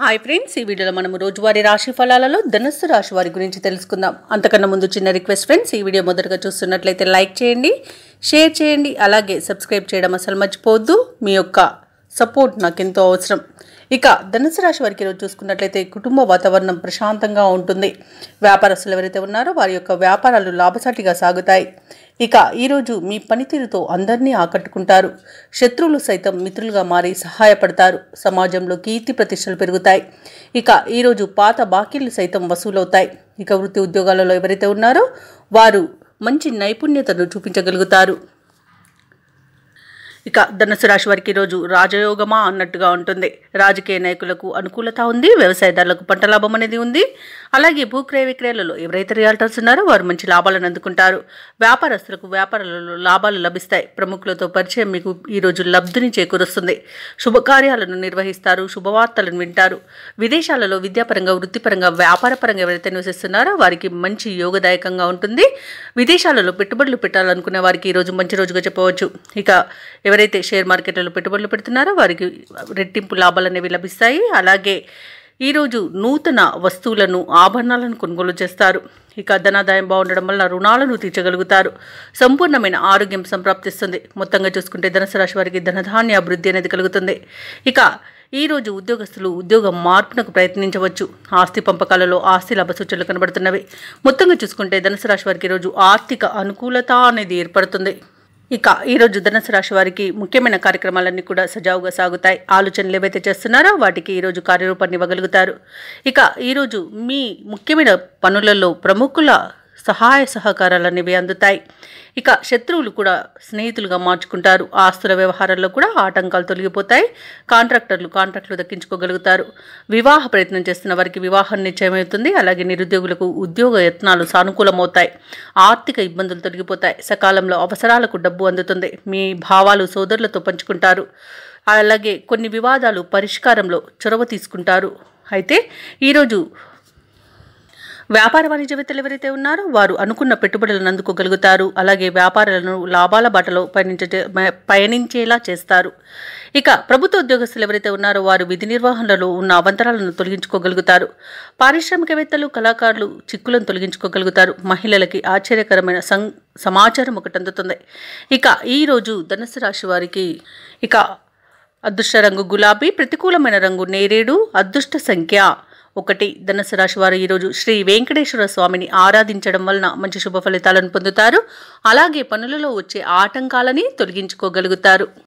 Hi friends, ఈ వీడియోలో మనము రోజువారీ రాశి ఫలాలలో ధనుస్సు రాశి వారి గురించి తెలుసుకుందాం. అంతకన్నా ముందు చిన్న రిక్వెస్ట్ ఫ్రెండ్స్, ఈ వీడియో మొదటగా చూస్తున్నట్లయితే లైక్ చేయండి, షేర్ చేయండి, అలాగే సబ్స్క్రైబ్ చేయడం అసలు మర్చిపోవద్దు. మీ యొక్క సపోర్ట్ నాకు ఎంతో అవసరం. ఇక ధనుసు రాశి వారికి ఈరోజు చూసుకున్నట్లయితే కుటుంబ వాతావరణం ప్రశాంతంగా ఉంటుంది. వ్యాపారస్తులు ఎవరైతే ఉన్నారో వారి యొక్క వ్యాపారాలు లాభసాటిగా సాగుతాయి. ఇక ఈరోజు మీ పనితీరుతో అందరినీ ఆకట్టుకుంటారు. శత్రువులు సైతం మిత్రులుగా మారి సహాయపడతారు. సమాజంలో కీర్తి ప్రతిష్టలు పెరుగుతాయి. ఇక ఈరోజు పాత బాకీలు సైతం వసూలవుతాయి. ఇక వృత్తి ఉద్యోగాలలో ఎవరైతే ఉన్నారో వారు మంచి నైపుణ్యతను చూపించగలుగుతారు. ఇక ధనుసు రాశి వారికి ఈరోజు రాజయోగమా అన్నట్టుగా ఉంటుంది. రాజకీయ నాయకులకు అనుకూలత ఉంది. వ్యవసాయదారులకు పంట లాభం అనేది ఉంది. అలాగే భూక్రయ విక్రయాలలో ఎవరైతే రియాల్టర్స్ ఉన్నారో వారు మంచి లాభాలను అందుకుంటారు. వ్యాపారస్తులకు వ్యాపారాలలో లాభాలు లభిస్తాయి. ప్రముఖులతో పరిచయం మీకు ఈరోజు లబ్ధిని చేకూరుస్తుంది. శుభకార్యాలను నిర్వహిస్తారు. శుభవార్తలను వింటారు. విదేశాలలో విద్యాపరంగా, వృత్తిపరంగా, వ్యాపారపరంగా ఎవరైతే నివసిస్తున్నారో వారికి మంచి యోగదాయకంగా ఉంటుంది. విదేశాలలో పెట్టుబడులు పెట్టాలనుకునే వారికి ఈరోజు మంచి రోజుగా చెప్పవచ్చు. ఇక ఎవరైతే షేర్ మార్కెట్లలో పెట్టుబడులు పెడుతున్నారో వారికి రెట్టింపు లాభాలు అనేవి లభిస్తాయి. అలాగే ఈరోజు నూతన వస్తువులను, ఆభరణాలను కొనుగోలు చేస్తారు. ఇక ధనాదాయం బాగుండడం వల్ల రుణాలను తీర్చగలుగుతారు. సంపూర్ణమైన ఆరోగ్యం సంప్రాప్తిస్తుంది. మొత్తంగా చూసుకుంటే ధనుసు రాశి వారికి ధనధాన్య అభివృద్ధి అనేది కలుగుతుంది. ఇక ఈరోజు ఉద్యోగస్తులు ఉద్యోగ మార్పునకు ప్రయత్నించవచ్చు. ఆస్తి పంపకాలలో ఆస్తి లాభ సూచనలు కనబడుతున్నవి. మొత్తంగా చూసుకుంటే ధనుసు రాశి వారికి ఈరోజు ఆర్థిక అనుకూలత అనేది ఏర్పడుతుంది. ఇక ఈరోజు ధనుసు రాశి వారికి ముఖ్యమైన కార్యక్రమాలన్నీ కూడా సజావుగా సాగుతాయి. ఆలోచనలు ఏవైతే చేస్తున్నారో వాటికి ఈరోజు కార్యరూపాన్ని ఇవ్వగలుగుతారు. ఇక ఈరోజు మీ ముఖ్యమైన పనులలో ప్రముఖుల సహాయ సహకారాలు అనేవి అందుతాయి. ఇక శత్రువులు కూడా స్నేహితులుగా మార్చుకుంటారు. ఆస్తుల వ్యవహారాల్లో కూడా ఆటంకాలు తొలగిపోతాయి. కాంట్రాక్టులు దక్కించుకోగలుగుతారు. వివాహ ప్రయత్నం చేస్తున్న వారికి వివాహం నిశ్చయమవుతుంది. అలాగే నిరుద్యోగులకు ఉద్యోగ యత్నాలు సానుకూలమవుతాయి. ఆర్థిక ఇబ్బందులు తొలగిపోతాయి. సకాలంలో అవసరాలకు డబ్బు అందుతుంది. మీ భావాలు సోదరులతో పంచుకుంటారు. అలాగే కొన్ని వివాదాలు పరిష్కారంలో చొరవ తీసుకుంటారు. అయితే ఈరోజు వ్యాపార వాణిజ్యవేత్తలు ఎవరైతే ఉన్నారో వారు అనుకున్న పెట్టుబడులను అందుకోగలుగుతారు. అలాగే వ్యాపారాలను లాభాల బాటలో పయనించేలా చేస్తారు. ఇక ప్రభుత్వ ఉద్యోగస్తులు ఎవరైతే ఉన్నారో వారు విధి నిర్వహణలో ఉన్న అవంతరాలను తొలగించుకోగలుగుతారు. పారిశ్రామికవేత్తలు, కళాకారులు చిక్కులను తొలగించుకోగలుగుతారు. మహిళలకి ఆశ్చర్యకరమైన సమాచారం ఒకటి అందుతుంది. ఇక ఈరోజు ధనుసు రాశి వారికి అదృష్ట రంగు గులాబీ, ప్రతికూలమైన రంగు నేరేడు, అదృష్ట సంఖ్య 1. ధనుసు రాశి వారు ఈరోజు శ్రీ వెంకటేశ్వర స్వామిని ఆరాధించడం వలన మంచి శుభ ఫలితాలను పొందుతారు. అలాగే పనులలో వచ్చే ఆటంకాలని తొలగించుకోగలుగుతారు.